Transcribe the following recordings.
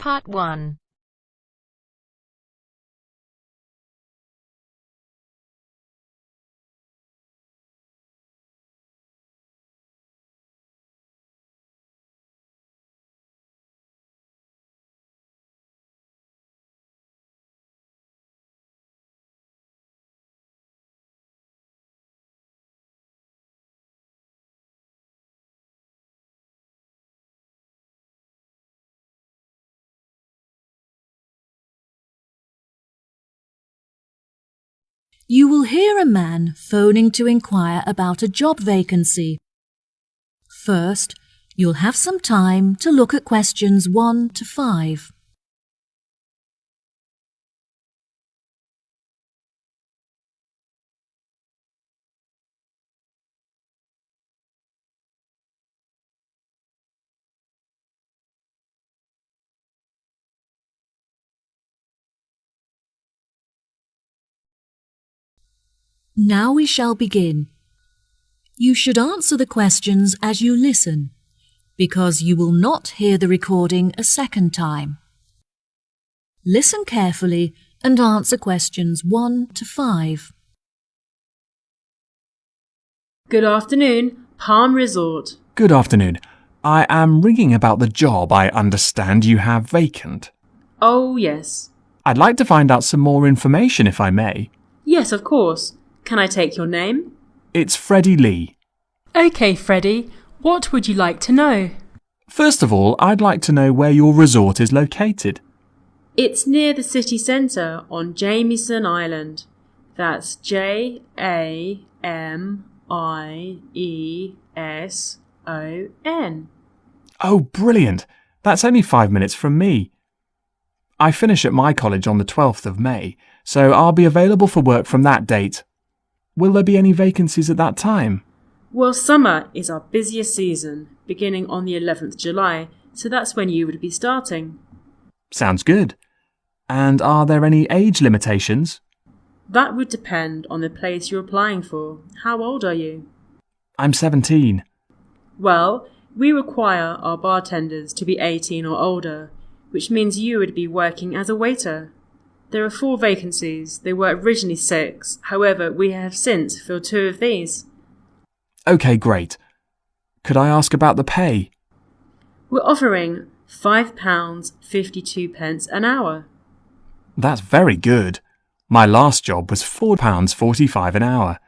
Part 1. You will hear a man phoning to inquire about a job vacancy. First, you'll have some time to look at questions 1 to 5. Now we shall begin. You should answer the questions as you listen, because you will not hear the recording a second time. Listen carefully and answer questions 1 to 5. Good afternoon, Palm Resort. Good afternoon. I am ringing about the job I understand you have vacant. Oh, yes. I'd like to find out some more information if I may. Yes, of course. Can I take your name? It's Freddie Lee. OK, Freddie. What would you like to know? First of all, I'd like to know where your resort is located. It's near the city centre on Jamieson Island. That's Jamieson. Oh, brilliant. That's only 5 minutes from me. I finish at my college on the 12th of May, so I'll be available for work from that date. Will there be any vacancies at that time? Well, summer is our busiest season, beginning on the 11th July, so that's when you would be starting. Sounds good. And are there any age limitations? That would depend on the place you're applying for. How old are you? I'm 17. Well, we require our bartenders to be 18 or older, which means you would be working as a waiter. There are 4 vacancies. There were originally 6. However, we have since filled 2 of these. OK, great. Could I ask about the pay? We're offering £5.52 an hour. That's very good. My last job was £4.45 an hour.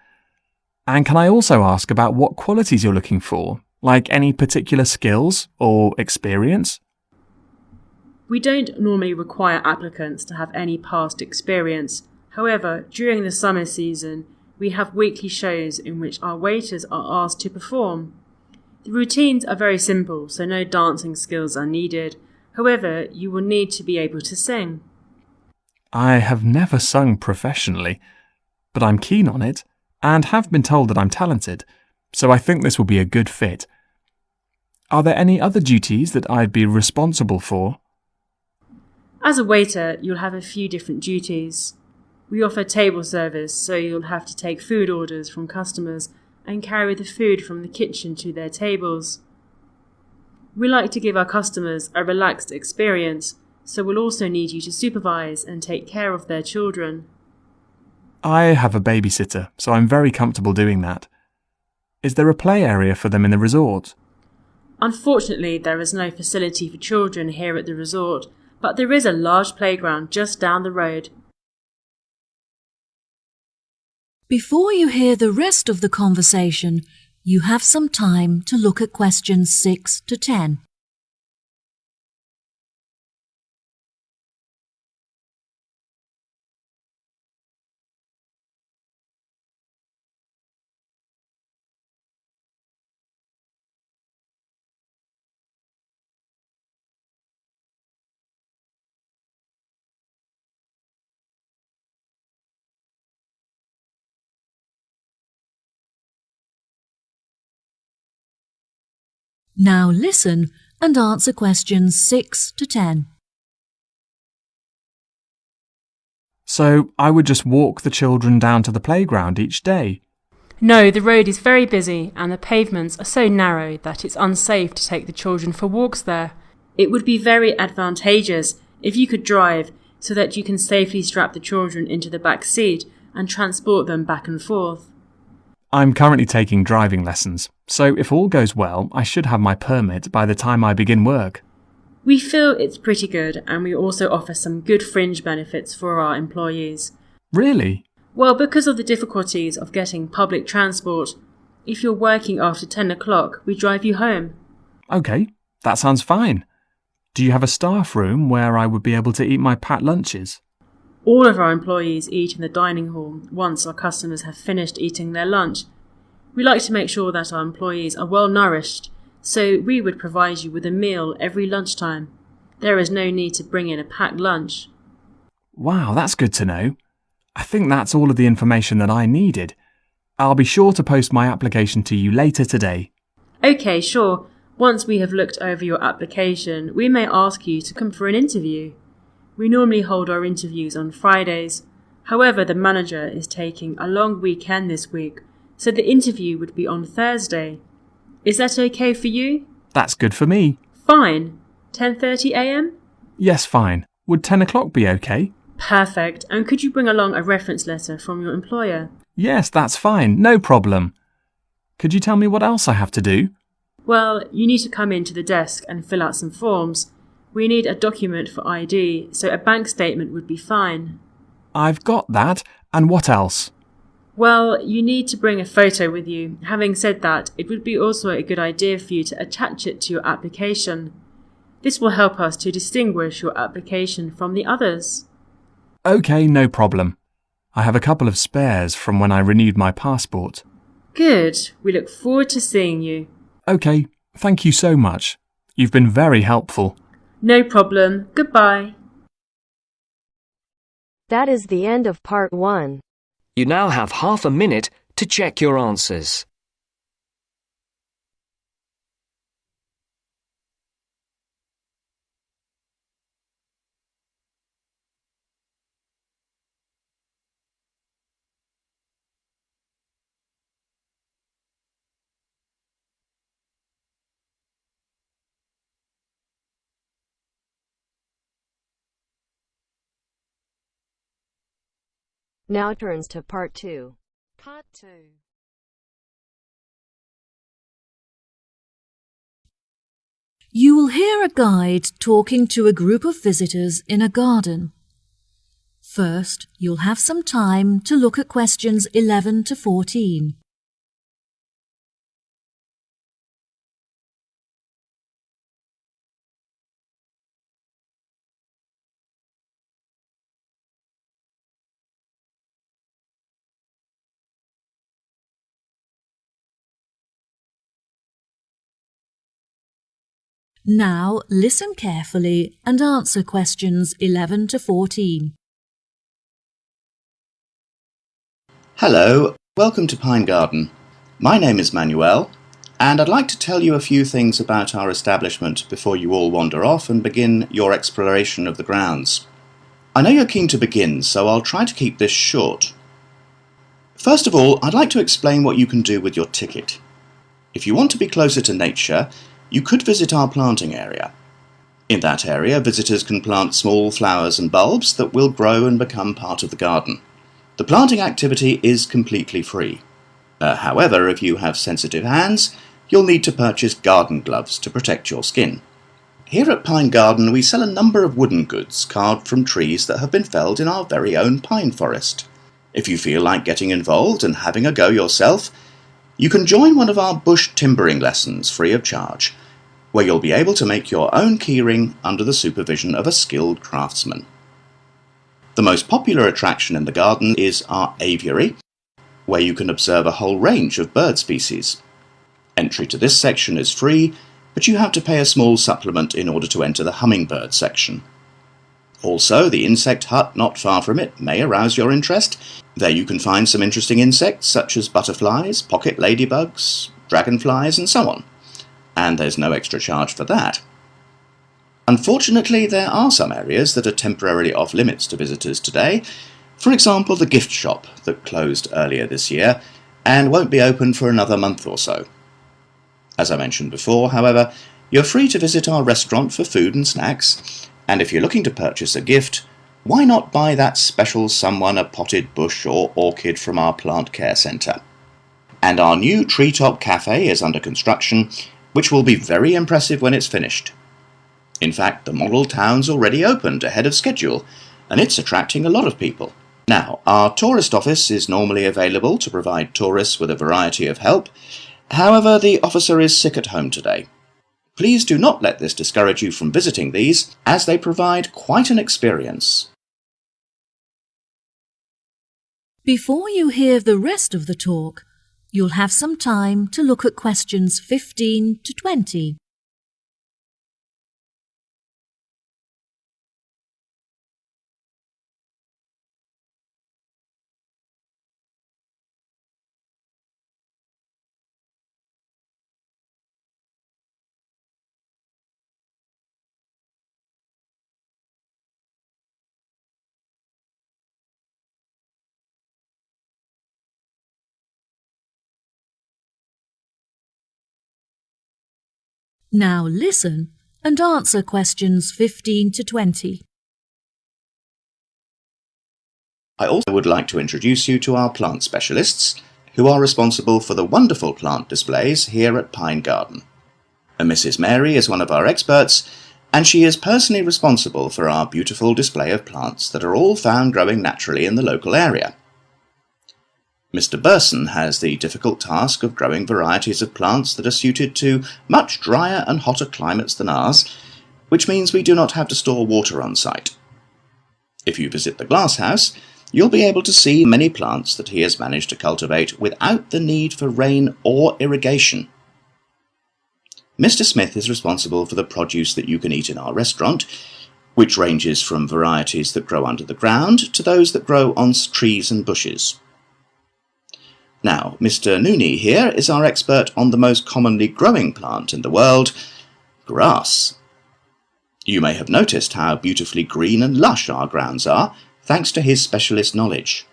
And can I also ask about what qualities you're looking for, like any particular skills or experience? We don't normally require applicants to have any past experience. However, during the summer season, we have weekly shows in which our waiters are asked to perform. The routines are very simple, so no dancing skills are needed. However, you will need to be able to sing. I have never sung professionally, but I'm keen on it and have been told that I'm talented, so I think this will be a good fit. Are there any other duties that I'd be responsible for? As a waiter, you'll have a few different duties. We offer table service, so you'll have to take food orders from customers and carry the food from the kitchen to their tables. We like to give our customers a relaxed experience, so we'll also need you to supervise and take care of their children. I have a babysitter, so I'm very comfortable doing that. Is there a play area for them in the resort? Unfortunately, there is no facility for children here at the resort, but there is a large playground just down the road. Before you hear the rest of the conversation, you have some time to look at questions 6 to 10. Now listen and answer questions 6 to 10. So I would just walk the children down to the playground each day? No, the road is very busy and the pavements are so narrow that it's unsafe to take the children for walks there. It would be very advantageous if you could drive so that you can safely strap the children into the back seat and transport them back and forth. I'm currently taking driving lessons, so if all goes well, I should have my permit by the time I begin work. We feel it's pretty good, and we also offer some good fringe benefits for our employees. Really? Well, because of the difficulties of getting public transport, if you're working after 10 o'clock, we drive you home. OK, that sounds fine. Do you have a staff room where I would be able to eat my packed lunches? All of our employees eat in the dining hall once our customers have finished eating their lunch. We like to make sure that our employees are well nourished, so we would provide you with a meal every lunchtime. There is no need to bring in a packed lunch. Wow, that's good to know. I think that's all of the information that I needed. I'll be sure to post my application to you later today. OK, sure. Once we have looked over your application, we may ask you to come for an interview. We normally hold our interviews on Fridays. However, the manager is taking a long weekend this week, so the interview would be on Thursday. Is that OK for you? That's good for me. Fine. 10:30 a.m? Yes, fine. Would 10 o'clock be OK? Perfect. And could you bring along a reference letter from your employer? Yes, that's fine. No problem. Could you tell me what else I have to do? Well, you need to come into the desk and fill out some forms. We need a document for ID, so a bank statement would be fine. I've got that. And what else? Well, you need to bring a photo with you. Having said that, it would be also a good idea for you to attach it to your application. This will help us to distinguish your application from the others. OK, no problem. I have a couple of spares from when I renewed my passport. Good. We look forward to seeing you. OK, thank you so much. You've been very helpful. No problem. Goodbye. That is the end of part 1. You now have half a minute to check your answers. Now turns to part 2. Part 2. You will hear a guide talking to a group of visitors in a garden. First, you'll have some time to look at questions 11 to 14. Now listen carefully and answer questions 11 to 14. Hello, welcome to Pine Garden. My name is Manuel, and I'd like to tell you a few things about our establishment before you all wander off and begin your exploration of the grounds. I know you're keen to begin, so I'll try to keep this short. First of all, I'd like to explain what you can do with your ticket. If you want to be closer to nature, you could visit our planting area. In that area, visitors can plant small flowers and bulbs that will grow and become part of the garden. The planting activity is completely free. However, if you have sensitive hands, you'll need to purchase garden gloves to protect your skin. Here at Pine Garden, we sell a number of wooden goods carved from trees that have been felled in our very own pine forest. If you feel like getting involved and having a go yourself, you can join one of our bush timbering lessons free of charge, where you'll be able to make your own keyring under the supervision of a skilled craftsman. The most popular attraction in the garden is our aviary, where you can observe a whole range of bird species. Entry to this section is free, but you have to pay a small supplement in order to enter the hummingbird section. Also, the insect hut not far from it may arouse your interest. There you can find some interesting insects such as butterflies, pocket ladybugs, dragonflies, and so on. And there's no extra charge for that. Unfortunately, there are some areas that are temporarily off limits to visitors today. For example, the gift shop that closed earlier this year and won't be open for another month or so. As I mentioned before, however, You're free to visit our restaurant for food and snacks, and if you're looking to purchase a gift, why not buy that special someone a potted bush or orchid from our plant care centre? And our new treetop cafe is under construction, which will be very impressive when it's finished. In fact, the model town's already opened ahead of schedule, and it's attracting a lot of people. Now, our tourist office is normally available to provide tourists with a variety of help. However, the officer is sick at home today. Please do not let this discourage you from visiting these, as they provide quite an experience. Before you hear the rest of the talk, you'll have some time to look at questions 15 to 20. Now listen and answer questions 15 to 20. I also would like to introduce you to our plant specialists, who are responsible for the wonderful plant displays here at Pine Garden. Mrs. Mary is one of our experts, and she is personally responsible for our beautiful display of plants that are all found growing naturally in the local area. Mr. Burson has the difficult task of growing varieties of plants that are suited to much drier and hotter climates than ours, which means we do not have to store water on site. If you visit the glasshouse, you'll be able to see many plants that he has managed to cultivate without the need for rain or irrigation. Mr. Smith is responsible for the produce that you can eat in our restaurant, which ranges from varieties that grow under the ground to those that grow on trees and bushes. Now, Mr. Nooney here is our expert on the most commonly growing plant in the world, grass. You may have noticed how beautifully green and lush our grounds are, thanks to his specialist knowledge.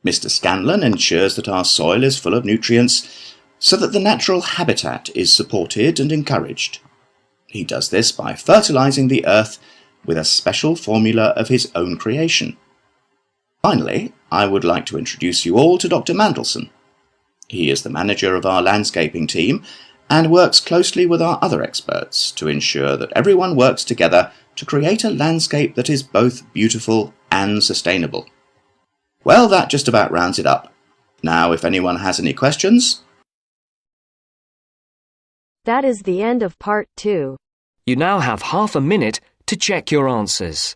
Mr. Scanlon ensures that our soil is full of nutrients so that the natural habitat is supported and encouraged. He does this by fertilizing the earth with a special formula of his own creation. Finally, I would like to introduce you all to Dr. Mandelson. He is the manager of our landscaping team and works closely with our other experts to ensure that everyone works together to create a landscape that is both beautiful and sustainable. Well, that just about rounds it up. Now, if anyone has any questions... That is the end of part 2. You now have half a minute to check your answers.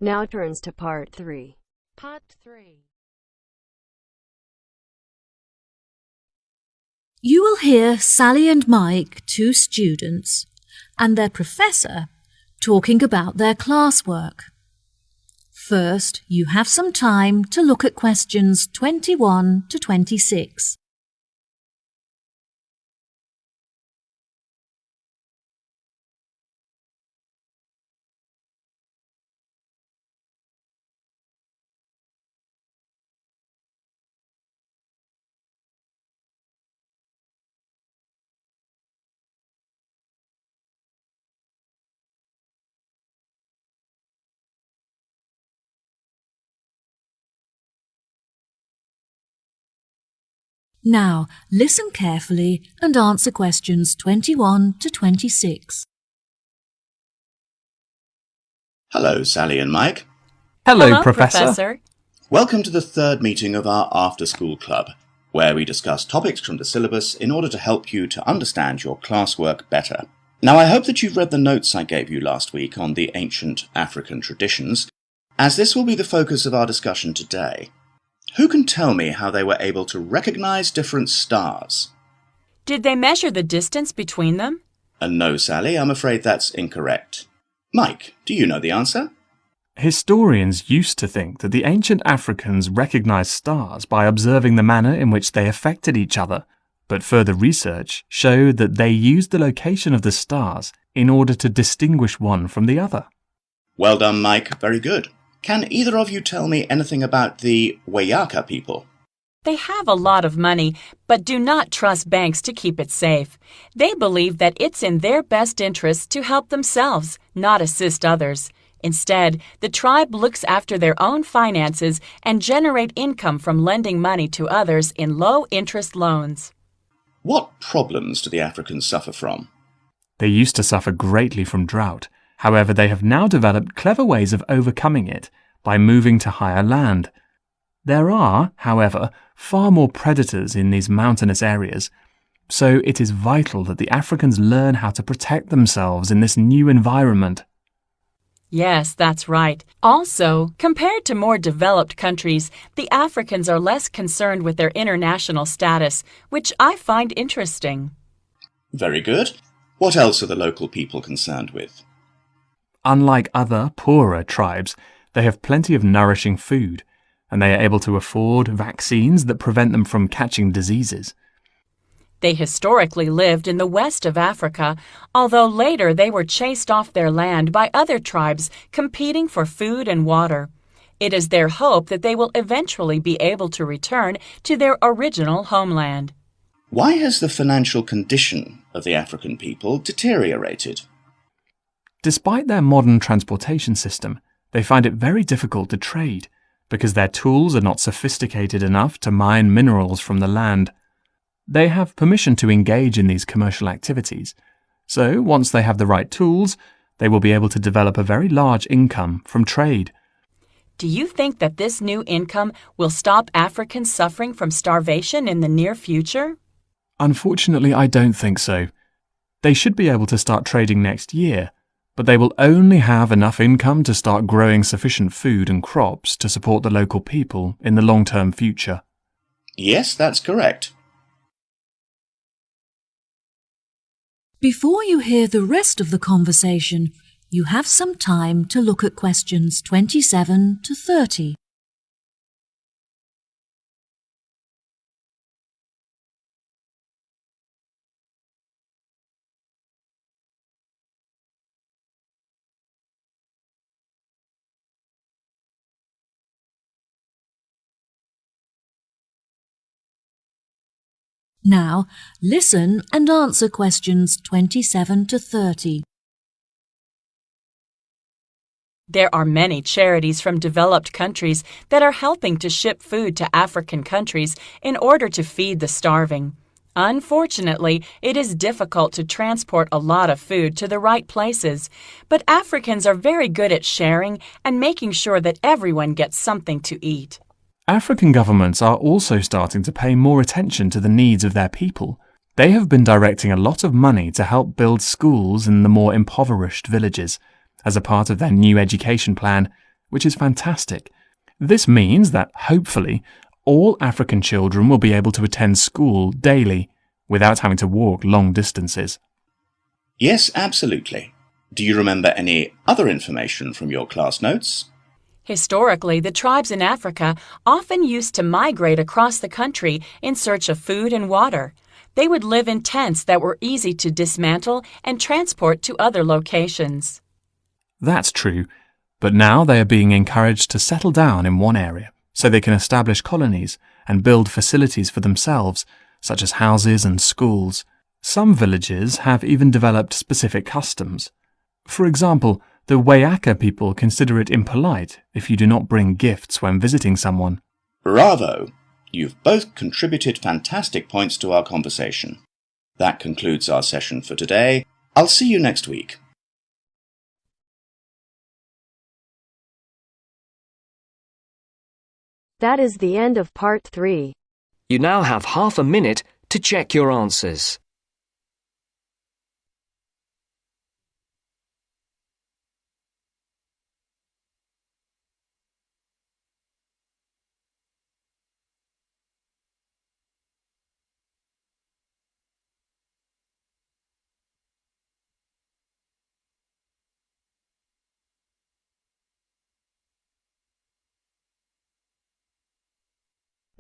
Now turns to part 3. Part 3. You will hear Sally and Mike, 2 students, and their professor talking about their classwork. First, you have some time to look at questions 21 to 26. Now, listen carefully and answer questions 21 to 26. Hello, Sally and Mike. Hello, Professor. Welcome to the third meeting of our after-school club, where we discuss topics from the syllabus in order to help you to understand your classwork better. Now, I hope that you've read the notes I gave you last week on the ancient African traditions, as this will be the focus of our discussion today. Who can tell me how they were able to recognize different stars? Did they measure the distance between them? No, Sally, I'm afraid that's incorrect. Mike, do you know the answer? Historians used to think that the ancient Africans recognized stars by observing the manner in which they affected each other, but further research showed that they used the location of the stars in order to distinguish one from the other. Well done, Mike. Very good. Can either of you tell me anything about the Wayaka people? They have a lot of money, but do not trust banks to keep it safe. They believe that it's in their best interest to help themselves, not assist others. Instead, the tribe looks after their own finances and generate income from lending money to others in low-interest loans. What problems do the Africans suffer from? They used to suffer greatly from drought. However, they have now developed clever ways of overcoming it by moving to higher land. There are, however, far more predators in these mountainous areas, so it is vital that the Africans learn how to protect themselves in this new environment. Yes, that's right. Also, compared to more developed countries, the Africans are less concerned with their international status, which I find interesting. Very good. What else are the local people concerned with? Unlike other, poorer tribes, they have plenty of nourishing food, and they are able to afford vaccines that prevent them from catching diseases. They historically lived in the west of Africa, although later they were chased off their land by other tribes competing for food and water. It is their hope that they will eventually be able to return to their original homeland. Why has the financial condition of the African people deteriorated? Despite their modern transportation system, they find it very difficult to trade because their tools are not sophisticated enough to mine minerals from the land. They have permission to engage in these commercial activities, so once they have the right tools, they will be able to develop a very large income from trade. Do you think that this new income will stop Africans suffering from starvation in the near future? Unfortunately, I don't think so. They should be able to start trading next year, but they will only have enough income to start growing sufficient food and crops to support the local people in the long-term future. Yes, that's correct. Before you hear the rest of the conversation, you have some time to look at questions 27 to 30. Now, listen and answer questions 27 to 30. There are many charities from developed countries that are helping to ship food to African countries in order to feed the starving. Unfortunately, it is difficult to transport a lot of food to the right places, but Africans are very good at sharing and making sure that everyone gets something to eat. African governments are also starting to pay more attention to the needs of their people. They have been directing a lot of money to help build schools in the more impoverished villages as a part of their new education plan, which is fantastic. This means that, hopefully, all African children will be able to attend school daily without having to walk long distances. Yes, absolutely. Do you remember any other information from your class notes? Historically, the tribes in Africa often used to migrate across the country in search of food and water. They would live in tents that were easy to dismantle and transport to other locations. That's true, but now they are being encouraged to settle down in one area so they can establish colonies and build facilities for themselves, such as houses and schools. Some villages have even developed specific customs. For example, the Wayaka people consider it impolite if you do not bring gifts when visiting someone. Bravo! You've both contributed fantastic points to our conversation. That concludes our session for today. I'll see you next week. That is the end of part 3. You now have half a minute to check your answers.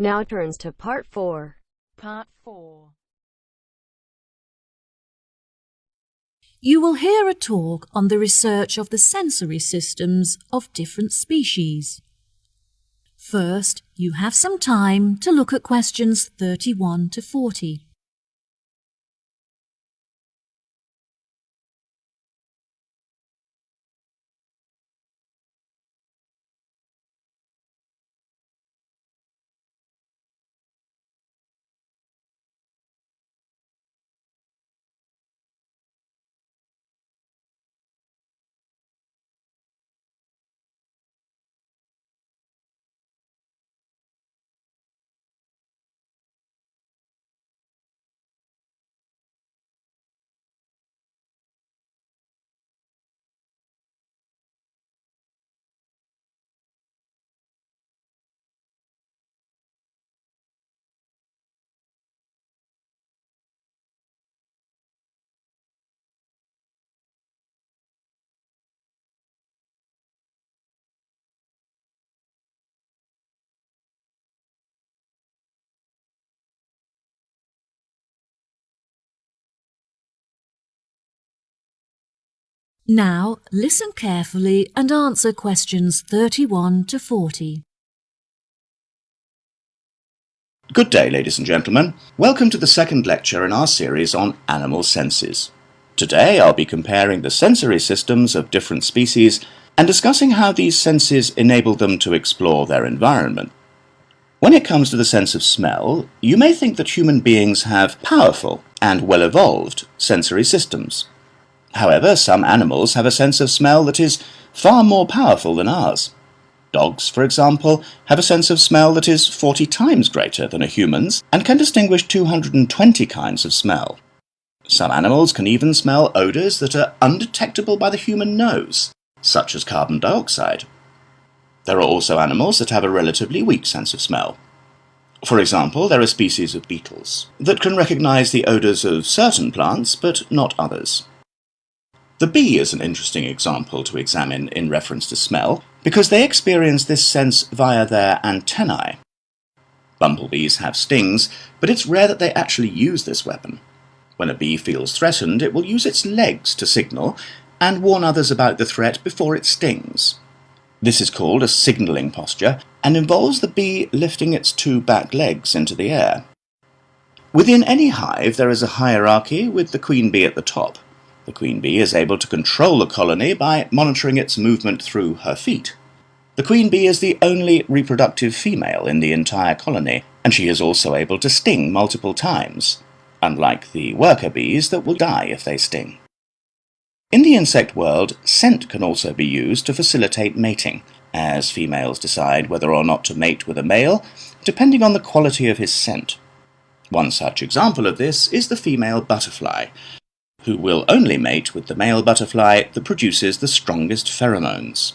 Now turns to Part 4. Part 4. You will hear a talk on the research of the sensory systems of different species. First, you have some time to look at questions 31 to 40. Now, listen carefully and answer questions 31 to 40. Good day, ladies and gentlemen. Welcome to the second lecture in our series on animal senses. Today I'll be comparing the sensory systems of different species and discussing how these senses enable them to explore their environment. When it comes to the sense of smell, you may think that human beings have powerful and well-evolved sensory systems. However, some animals have a sense of smell that is far more powerful than ours. Dogs, for example, have a sense of smell that is 40 times greater than a human's and can distinguish 220 kinds of smell. Some animals can even smell odours that are undetectable by the human nose, such as carbon dioxide. There are also animals that have a relatively weak sense of smell. For example, there are species of beetles that can recognise the odours of certain plants but not others. The bee is an interesting example to examine in reference to smell because they experience this sense via their antennae. Bumblebees have stings, but it's rare that they actually use this weapon. When a bee feels threatened, it will use its legs to signal and warn others about the threat before it stings. This is called a signalling posture and involves the bee lifting its two back legs into the air. Within any hive, there is a hierarchy with the queen bee at the top. The queen bee is able to control the colony by monitoring its movement through her feet. The queen bee is the only reproductive female in the entire colony, and she is also able to sting multiple times, unlike the worker bees that will die if they sting. In the insect world, scent can also be used to facilitate mating, as females decide whether or not to mate with a male, depending on the quality of his scent. One such example of this is the female butterfly, who will only mate with the male butterfly that produces the strongest pheromones.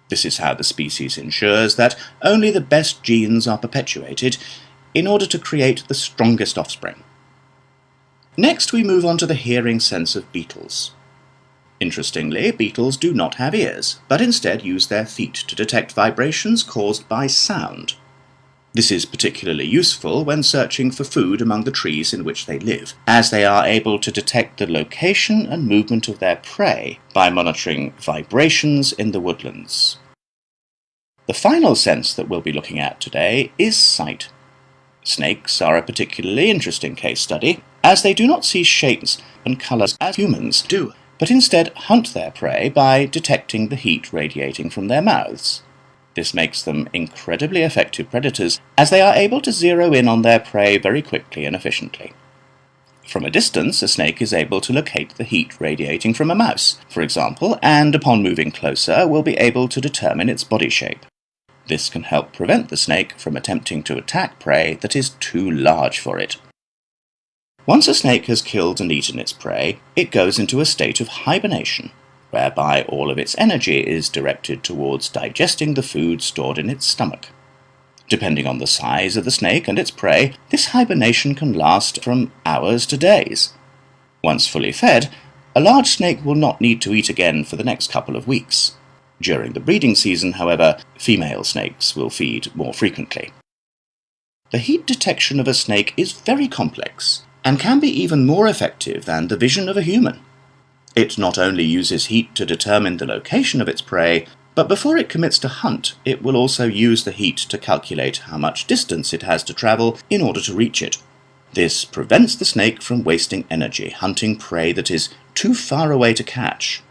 This is how the species ensures that only the best genes are perpetuated in order to create the strongest offspring. Next, we move on to the hearing sense of beetles. Interestingly, beetles do not have ears, but instead use their feet to detect vibrations caused by sound. This is particularly useful when searching for food among the trees in which they live, as they are able to detect the location and movement of their prey by monitoring vibrations in the woodlands. The final sense that we'll be looking at today is sight. Snakes are a particularly interesting case study, as they do not see shapes and colours as humans do, but instead hunt their prey by detecting the heat radiating from their mouths. This makes them incredibly effective predators, as they are able to zero in on their prey very quickly and efficiently. From a distance, a snake is able to locate the heat radiating from a mouse, for example, and upon moving closer will be able to determine its body shape. This can help prevent the snake from attempting to attack prey that is too large for it. Once a snake has killed and eaten its prey, it goes into a state of hibernation, whereby all of its energy is directed towards digesting the food stored in its stomach. Depending on the size of the snake and its prey, this hibernation can last from hours to days. Once fully fed, a large snake will not need to eat again for the next couple of weeks. During the breeding season, however, female snakes will feed more frequently. The heat detection of a snake is very complex and can be even more effective than the vision of a human. It not only uses heat to determine the location of its prey, but before it commits to hunt, it will also use the heat to calculate how much distance it has to travel in order to reach it. This prevents the snake from wasting energy hunting prey that is too far away to catch.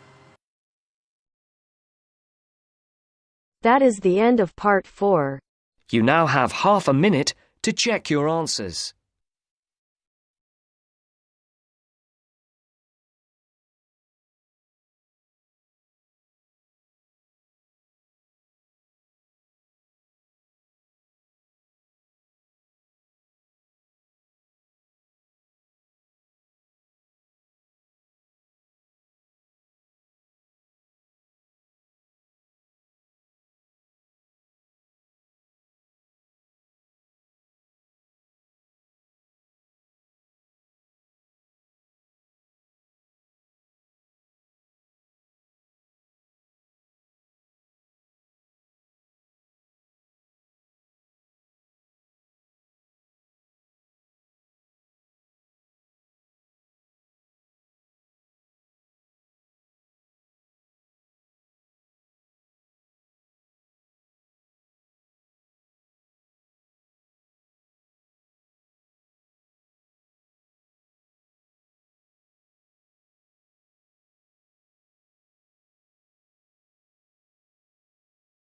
That is the end of part 4. You now have half a minute to check your answers.